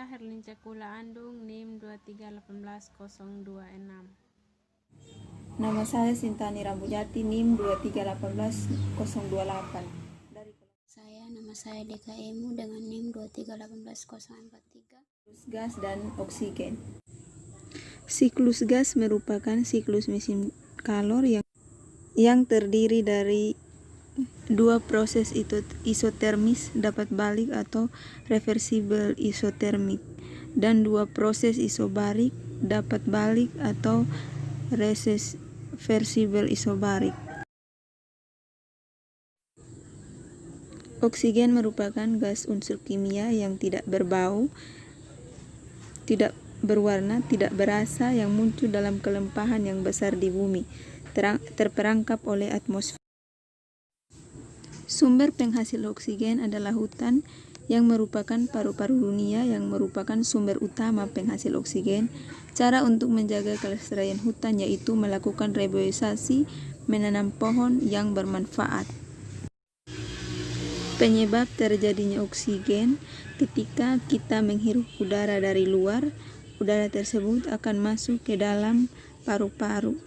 Herlin Cakula Andung, NIM 2318-026. Nama saya Sintani Rambujati, NIM 2318-028. Nama saya Deka Emu dengan NIM 2388043. Siklus gas dan oksigen. Siklus gas merupakan siklus mesin kalor yang terdiri dari dua proses isotermis dapat balik atau reversibel isotermik dan dua proses isobarik dapat balik atau reversibel isobarik. Oksigen merupakan gas unsur kimia yang tidak berbau, tidak berwarna, tidak berasa, yang muncul dalam kelimpahan yang besar di bumi, terperangkap oleh atmosfer. Sumber penghasil oksigen adalah hutan, yang merupakan paru-paru dunia, yang merupakan sumber utama penghasil oksigen. Cara untuk menjaga kelestarian hutan yaitu melakukan reboisasi, menanam pohon yang bermanfaat. Penyebab terjadinya oksigen: ketika kita menghirup udara dari luar, udara tersebut akan masuk ke dalam paru-paru.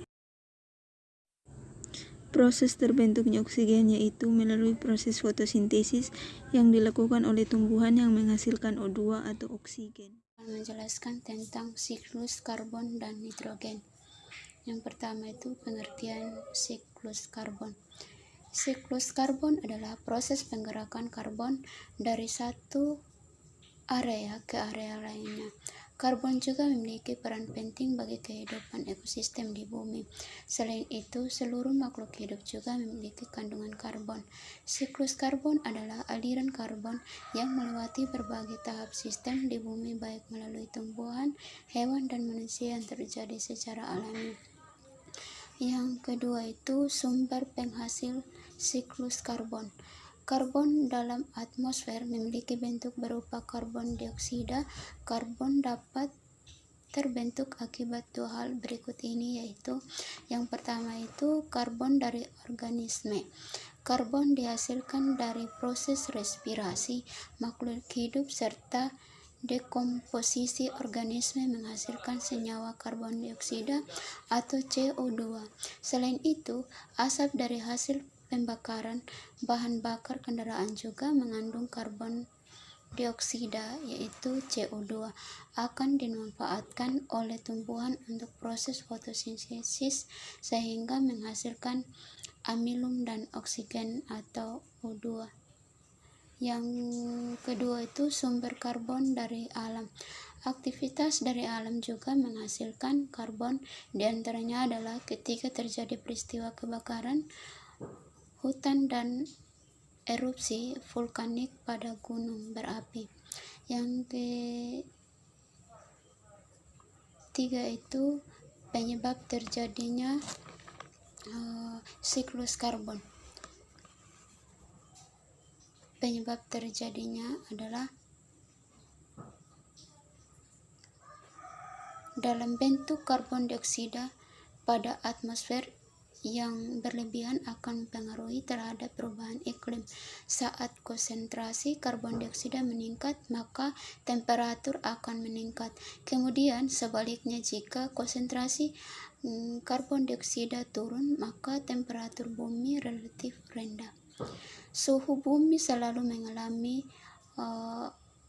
Proses terbentuknya oksigen yaitu melalui proses fotosintesis yang dilakukan oleh tumbuhan yang menghasilkan O2 atau oksigen. Menjelaskan tentang siklus karbon dan nitrogen. Yang pertama itu pengertian siklus karbon. Siklus karbon adalah proses penggerakan karbon dari satu area ke area lainnya. Karbon juga memiliki peran penting bagi kehidupan ekosistem di bumi. Selain itu, seluruh makhluk hidup juga memiliki kandungan karbon. Siklus karbon adalah aliran karbon yang melewati berbagai tahap sistem di bumi, baik melalui tumbuhan, hewan, dan manusia yang terjadi secara alami. Yang kedua itu sumber penghasil siklus karbon. Karbon dalam atmosfer memiliki bentuk berupa karbon dioksida. Karbon dapat terbentuk akibat dua hal berikut ini, yaitu yang pertama itu karbon dari organisme. Karbon dihasilkan dari proses respirasi makhluk hidup serta dekomposisi organisme menghasilkan senyawa karbon dioksida atau CO2. Selain itu, asap dari hasil pembakaran bahan bakar kendaraan juga mengandung karbon dioksida yaitu CO2, akan dimanfaatkan oleh tumbuhan untuk proses fotosintesis sehingga menghasilkan amilum dan oksigen atau O2. Yang kedua itu sumber karbon dari alam. Aktivitas dari alam juga menghasilkan karbon, diantaranya adalah ketika terjadi peristiwa kebakaran hutan dan erupsi vulkanik pada gunung berapi. Yang ketiga itu penyebab terjadinya siklus karbon. Penyebab terjadinya adalah dalam bentuk karbon dioksida pada atmosfer yang berlebihan akan mempengaruhi terhadap perubahan iklim. Saat konsentrasi karbon dioksida meningkat, maka temperatur akan meningkat. Kemudian sebaliknya, jika konsentrasi karbon dioksida turun, maka temperatur bumi relatif rendah. Suhu bumi selalu mengalami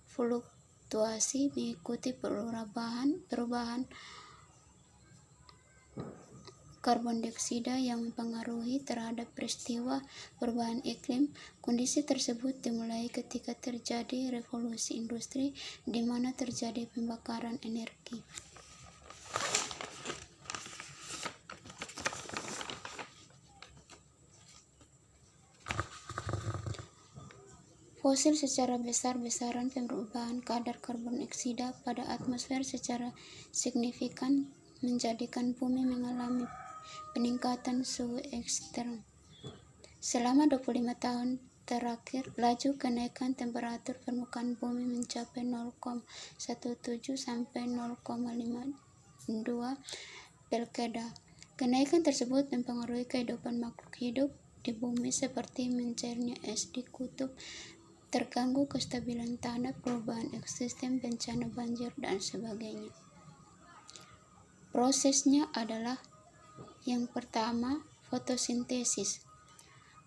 fluktuasi mengikuti perubahan karbon dioksida yang mempengaruhi terhadap peristiwa perubahan iklim. Kondisi tersebut dimulai ketika terjadi revolusi industri, di mana terjadi pembakaran energi. Fosil secara besar-besaran perubahan kadar karbon dioksida pada atmosfer secara signifikan menjadikan bumi mengalami peningkatan suhu ekstrem. Selama 25 tahun terakhir, laju kenaikan temperatur permukaan bumi mencapai 0,17 sampai 0,52 Celsius. Kenaikan tersebut mempengaruhi kehidupan makhluk hidup di bumi seperti mencairnya es di kutub, terganggu kestabilan tanah, perubahan ekosistem, bencana banjir, dan sebagainya. Prosesnya adalah yang pertama, fotosintesis.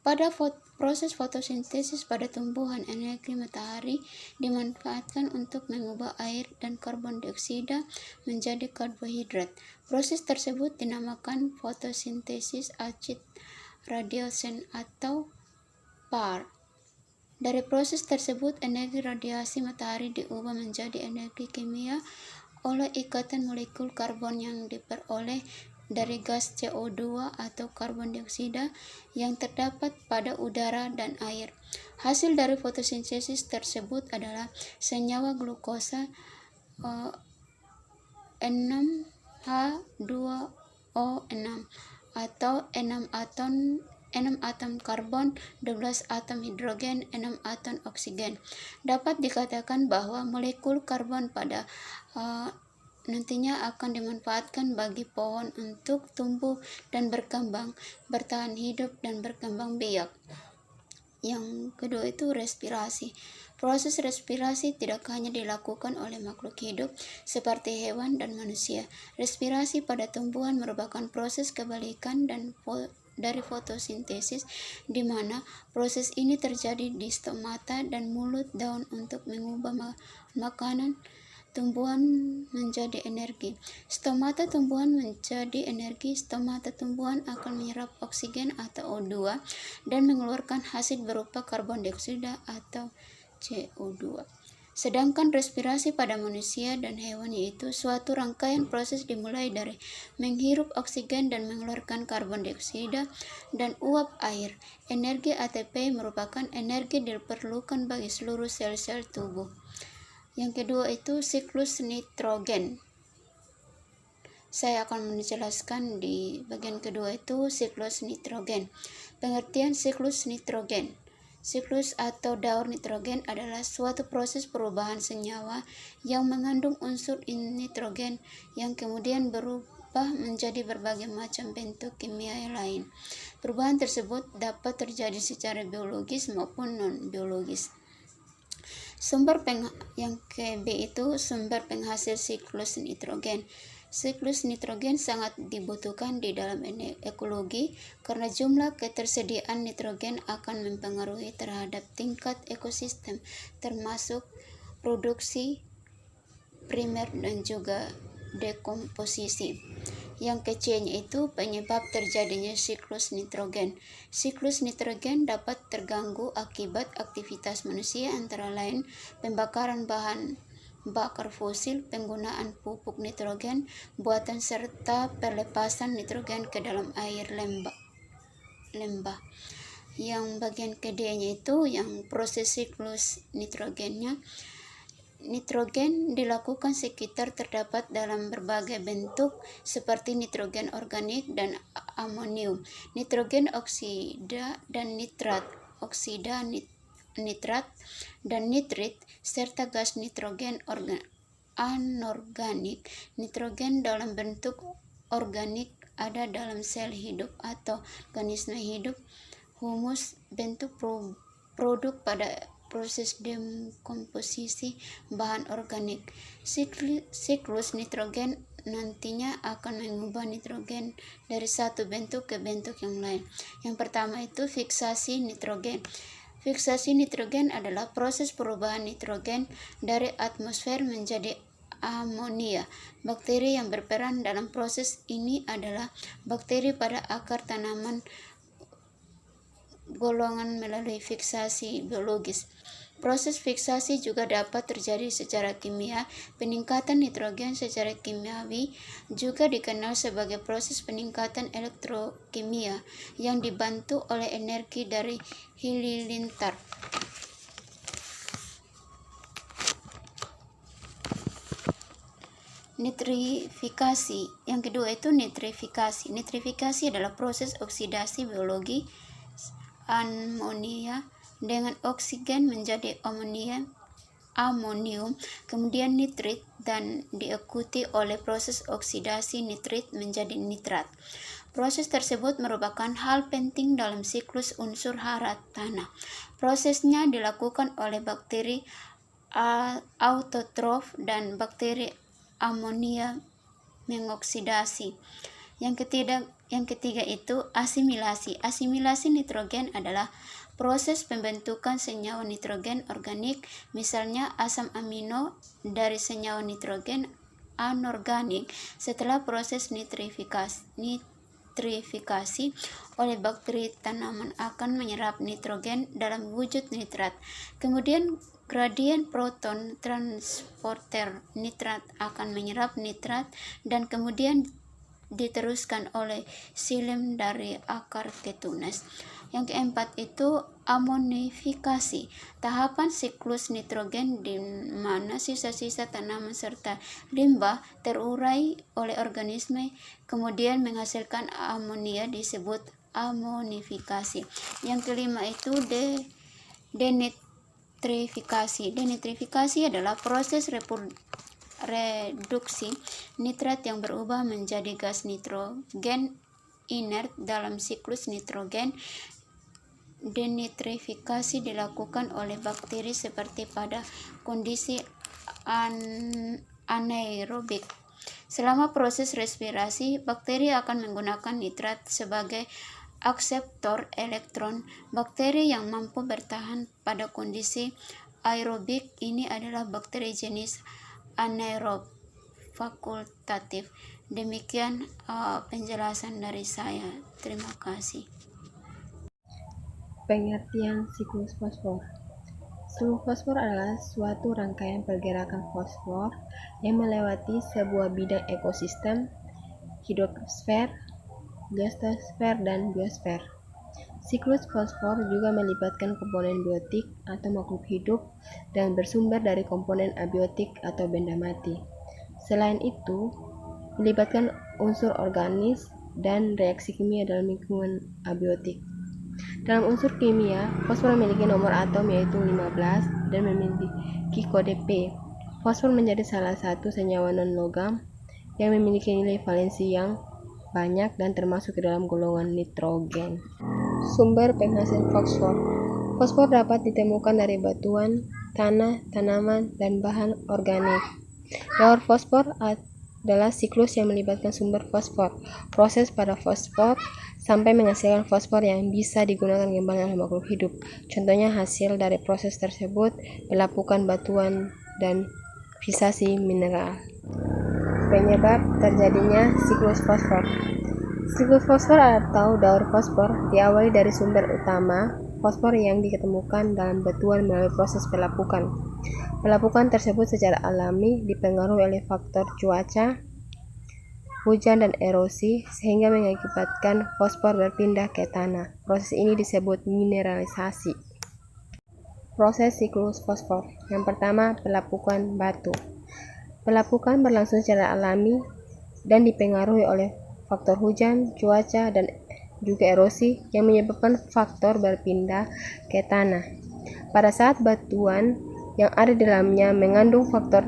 Pada proses fotosintesis pada tumbuhan, energi matahari dimanfaatkan untuk mengubah air dan karbon dioksida menjadi karbohidrat. Proses tersebut dinamakan fotosintesis acid radiation atau PAR. Dari proses tersebut, energi radiasi matahari diubah menjadi energi kimia oleh ikatan molekul karbon yang diperoleh dari gas CO2 atau karbon dioksida yang terdapat pada udara dan air. Hasil dari fotosintesis tersebut adalah senyawa glukosa 6H2O6 atau 6 atom karbon, 12 atom hidrogen, 6 atom oksigen. Dapat dikatakan bahwa molekul karbon pada nantinya akan dimanfaatkan bagi pohon untuk tumbuh dan berkembang, bertahan hidup, dan berkembang biak. Yang kedua itu respirasi. Proses respirasi tidak hanya dilakukan oleh makhluk hidup seperti hewan dan manusia. Respirasi pada tumbuhan merupakan proses kebalikan dari fotosintesis, di mana proses ini terjadi di stomata dan mulut daun untuk mengubah makanan tumbuhan menjadi energi. Stomata tumbuhan menjadi energi. Stomata tumbuhan akan menyerap oksigen atau O2 dan mengeluarkan hasil berupa karbon dioksida atau CO2. Sedangkan respirasi pada manusia dan hewan yaitu suatu rangkaian proses dimulai dari menghirup oksigen dan mengeluarkan karbon dioksida dan uap air. Energi ATP merupakan energi diperlukan bagi seluruh sel-sel tubuh. Yang kedua itu siklus nitrogen. Saya akan menjelaskan di bagian kedua itu siklus nitrogen. Pengertian siklus nitrogen. Siklus atau daur nitrogen adalah suatu proses perubahan senyawa yang mengandung unsur nitrogen yang kemudian berubah menjadi berbagai macam bentuk kimia lain. Perubahan tersebut dapat terjadi secara biologis maupun non-biologis. Yang ke B itu sumber penghasil siklus nitrogen. Siklus nitrogen sangat dibutuhkan di dalam ekologi karena jumlah ketersediaan nitrogen akan mempengaruhi terhadap tingkat ekosistem, termasuk produksi primer dan juga dekomposisi. Yang kecilnya itu penyebab terjadinya siklus nitrogen. Siklus nitrogen dapat terganggu akibat aktivitas manusia antara lain pembakaran bahan bakar fosil, penggunaan pupuk nitrogen buatan serta pelepasan nitrogen ke dalam air lembah. Yang bagian kedua-nya itu yang proses siklus nitrogennya. Nitrogen dilakukan sekitar terdapat dalam berbagai bentuk seperti nitrogen organik dan amonium, nitrogen oksida dan nitrat, nitrat dan nitrit, serta gas nitrogen anorganik. Nitrogen dalam bentuk organik ada dalam sel hidup atau organisme hidup, humus, bentuk produk pada proses dekomposisi bahan organik. Siklus nitrogen nantinya akan mengubah nitrogen dari satu bentuk ke bentuk yang lain. Yang pertama itu fiksasi nitrogen. Fiksasi nitrogen adalah proses perubahan nitrogen dari atmosfer menjadi amonia. Bakteri yang berperan dalam proses ini adalah bakteri pada akar tanaman golongan melalui fiksasi biologis. Proses fiksasi juga dapat terjadi secara kimia. Peningkatan nitrogen secara kimiawi juga dikenal sebagai proses peningkatan elektrokimia yang dibantu oleh energi dari halilintar. Nitrifikasi. Yang kedua itu nitrifikasi. Nitrifikasi adalah proses oksidasi biologi amonia dengan oksigen menjadi amonium, kemudian nitrit, dan diikuti oleh proses oksidasi nitrit menjadi nitrat. Proses tersebut merupakan hal penting dalam siklus unsur hara tanah. Prosesnya dilakukan oleh bakteri autotrof dan bakteri amonia mengoksidasi. Yang ketiga itu asimilasi. Asimilasi nitrogen adalah proses pembentukan senyawa nitrogen organik, misalnya asam amino dari senyawa nitrogen anorganik setelah proses nitrifikasi oleh bakteri tanaman akan menyerap nitrogen dalam wujud nitrat. Kemudian gradien proton transporter nitrat akan menyerap nitrat dan kemudian diteruskan oleh xilem dari akar ke tunas. Yang keempat itu amonifikasi, tahapan siklus nitrogen di mana sisa-sisa tanaman serta limbah terurai oleh organisme kemudian menghasilkan amonia disebut amonifikasi. Yang kelima itu denitrifikasi. Denitrifikasi adalah proses reduksi nitrat yang berubah menjadi gas nitrogen inert dalam siklus nitrogen. Denitrifikasi dilakukan oleh bakteri seperti pada kondisi anaerobik. Selama proses respirasi, bakteri akan menggunakan nitrat sebagai akseptor elektron. Bakteri yang mampu bertahan pada kondisi aerobik ini adalah bakteri jenis anaerob fakultatif. Demikian penjelasan dari saya. Terima kasih. Pengertian siklus fosfor. Siklus fosfor adalah suatu rangkaian pergerakan fosfor yang melewati sebuah bidang ekosistem, hidrosfer, geosfer, dan biosfer. Siklus fosfor juga melibatkan komponen biotik atau makhluk hidup dan bersumber dari komponen abiotik atau benda mati. Selain itu, melibatkan unsur organis dan reaksi kimia dalam lingkungan abiotik. Dalam unsur kimia, fosfor memiliki nomor atom yaitu 15 dan memiliki kode P. Fosfor menjadi salah satu senyawa non-logam yang memiliki nilai valensi yang banyak dan termasuk ke dalam golongan nitrogen. Sumber penghasil fosfor. Fosfor dapat ditemukan dari batuan, tanah, tanaman, dan bahan organik. Daur fosfor adalah siklus yang melibatkan sumber fosfor, proses pada fosfor sampai menghasilkan fosfor yang bisa digunakan kembali oleh makhluk hidup. Contohnya hasil dari proses tersebut pelapukan batuan dan fisasi mineral. Penyebab terjadinya siklus fosfor. Siklus fosfor atau daur fosfor diawali dari sumber utama fosfor yang ditemukan dalam batuan melalui proses pelapukan. Pelapukan tersebut secara alami dipengaruhi oleh faktor cuaca, hujan, dan erosi sehingga mengakibatkan fosfor berpindah ke tanah. Proses ini disebut mineralisasi. Proses siklus fosfor. Yang pertama, pelapukan batu. Pelapukan berlangsung secara alami dan dipengaruhi oleh faktor hujan, cuaca, dan juga erosi yang menyebabkan faktor berpindah ke tanah. Pada saat batuan yang ada di dalamnya mengandung fosfor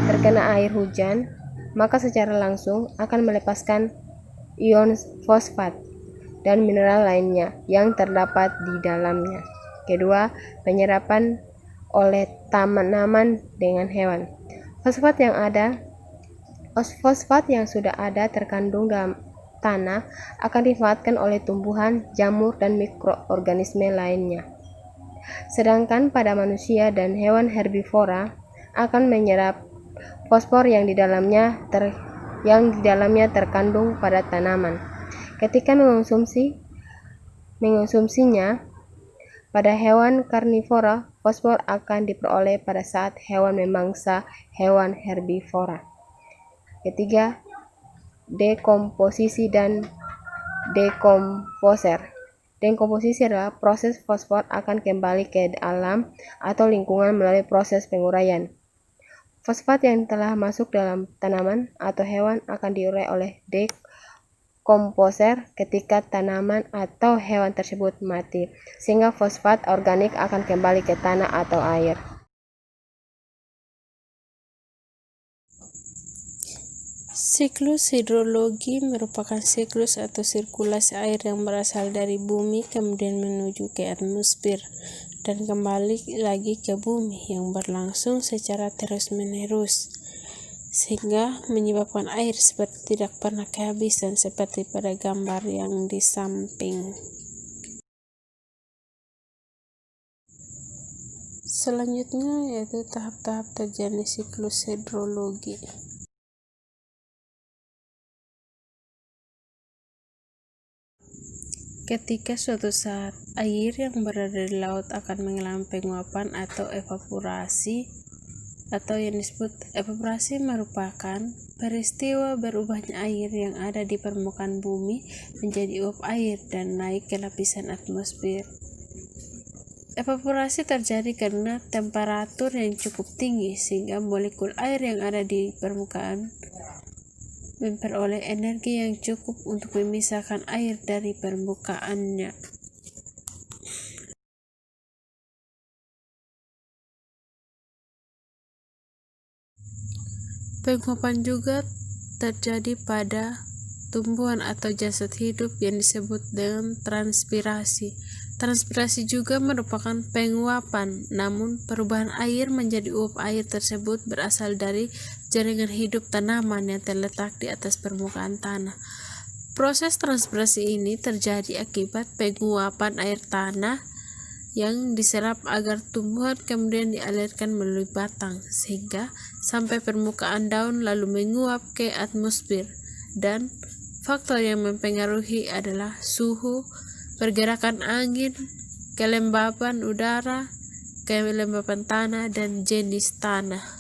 terkena air hujan, maka secara langsung akan melepaskan ion fosfat dan mineral lainnya yang terdapat di dalamnya. Kedua, penyerapan oleh tanaman dengan hewan. Fosfat yang sudah ada terkandung dalam tanah akan dimanfaatkan oleh tumbuhan, jamur, dan mikroorganisme lainnya. Sedangkan pada manusia dan hewan herbivora akan menyerap fosfor yang di dalamnya terkandung pada tanaman. Ketika mengonsumsinya pada hewan karnivora, fosfor akan diperoleh pada saat hewan memangsa hewan herbivora. Ketiga, dekomposisi dan dekomposer. Dekomposisi adalah proses fosfor akan kembali ke alam atau lingkungan melalui proses penguraian. Fosfat yang telah masuk dalam tanaman atau hewan akan diurai oleh dekomposer ketika tanaman atau hewan tersebut mati, sehingga fosfat organik akan kembali ke tanah atau air. Siklus hidrologi merupakan siklus atau sirkulasi air yang berasal dari bumi kemudian menuju ke atmosfer dan kembali lagi ke bumi yang berlangsung secara terus-menerus, sehingga menyebabkan air seperti tidak pernah kehabisan seperti pada gambar yang di samping. Selanjutnya yaitu tahap-tahap terjadi siklus hidrologi. Ketika suatu saat air yang berada di laut akan mengalami penguapan atau evaporasi, atau yang disebut evaporasi merupakan peristiwa berubahnya air yang ada di permukaan bumi menjadi uap air dan naik ke lapisan atmosfer. Evaporasi terjadi karena temperatur yang cukup tinggi sehingga molekul air yang ada di permukaan memperoleh energi yang cukup untuk memisahkan air dari permukaannya. Penguapan juga terjadi pada tumbuhan atau jasad hidup yang disebut dengan transpirasi. Transpirasi juga merupakan penguapan, namun perubahan air menjadi uap air tersebut berasal dari jaringan hidup tanaman yang terletak di atas permukaan tanah. Proses transpirasi ini terjadi akibat penguapan air tanah yang diserap agar tumbuhan kemudian dialirkan melalui batang sehingga sampai permukaan daun lalu menguap ke atmosfer, dan faktor yang mempengaruhi adalah suhu, pergerakan angin, kelembapan udara, kelembapan tanah, dan jenis tanah.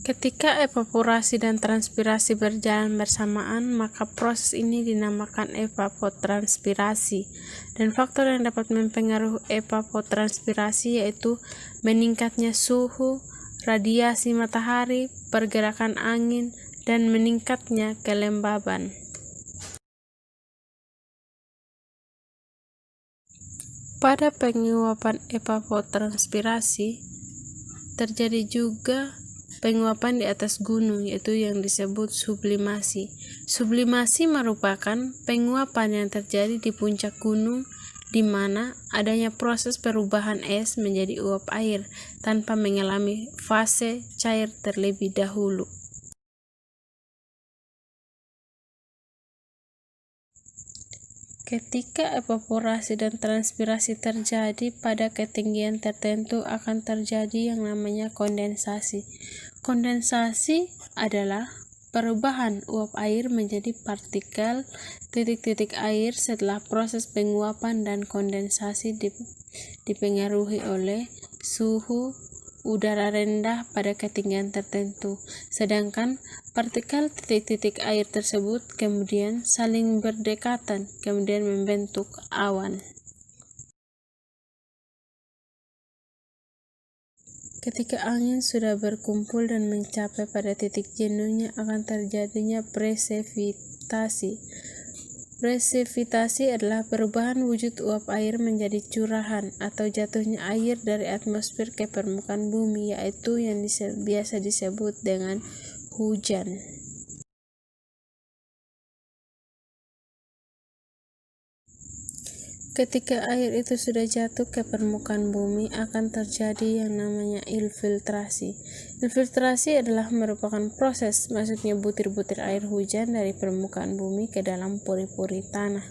Ketika evaporasi dan transpirasi berjalan bersamaan, maka proses ini dinamakan evapotranspirasi. Dan faktor yang dapat mempengaruhi evapotranspirasi yaitu meningkatnya suhu, radiasi matahari, pergerakan angin, dan meningkatnya kelembaban. Pada penguapan evapotranspirasi terjadi juga penguapan di atas gunung, yaitu yang disebut sublimasi. Sublimasi merupakan penguapan yang terjadi di puncak gunung di mana adanya proses perubahan es menjadi uap air tanpa mengalami fase cair terlebih dahulu. Ketika evaporasi dan transpirasi terjadi pada ketinggian tertentu akan terjadi yang namanya kondensasi. Kondensasi adalah perubahan uap air menjadi partikel titik-titik air setelah proses penguapan dan kondensasi dipengaruhi oleh suhu udara rendah pada ketinggian tertentu, sedangkan partikel titik-titik air tersebut kemudian saling berdekatan, kemudian membentuk awan. Ketika angin sudah berkumpul dan mencapai pada titik jenuhnya akan terjadinya presipitasi. Presipitasi adalah perubahan wujud uap air menjadi curahan atau jatuhnya air dari atmosfer ke permukaan bumi, yaitu yang biasa disebut dengan hujan. Ketika air itu sudah jatuh ke permukaan bumi akan terjadi yang namanya infiltrasi. Infiltrasi adalah merupakan proses masuknya butir-butir air hujan dari permukaan bumi ke dalam pori-pori tanah.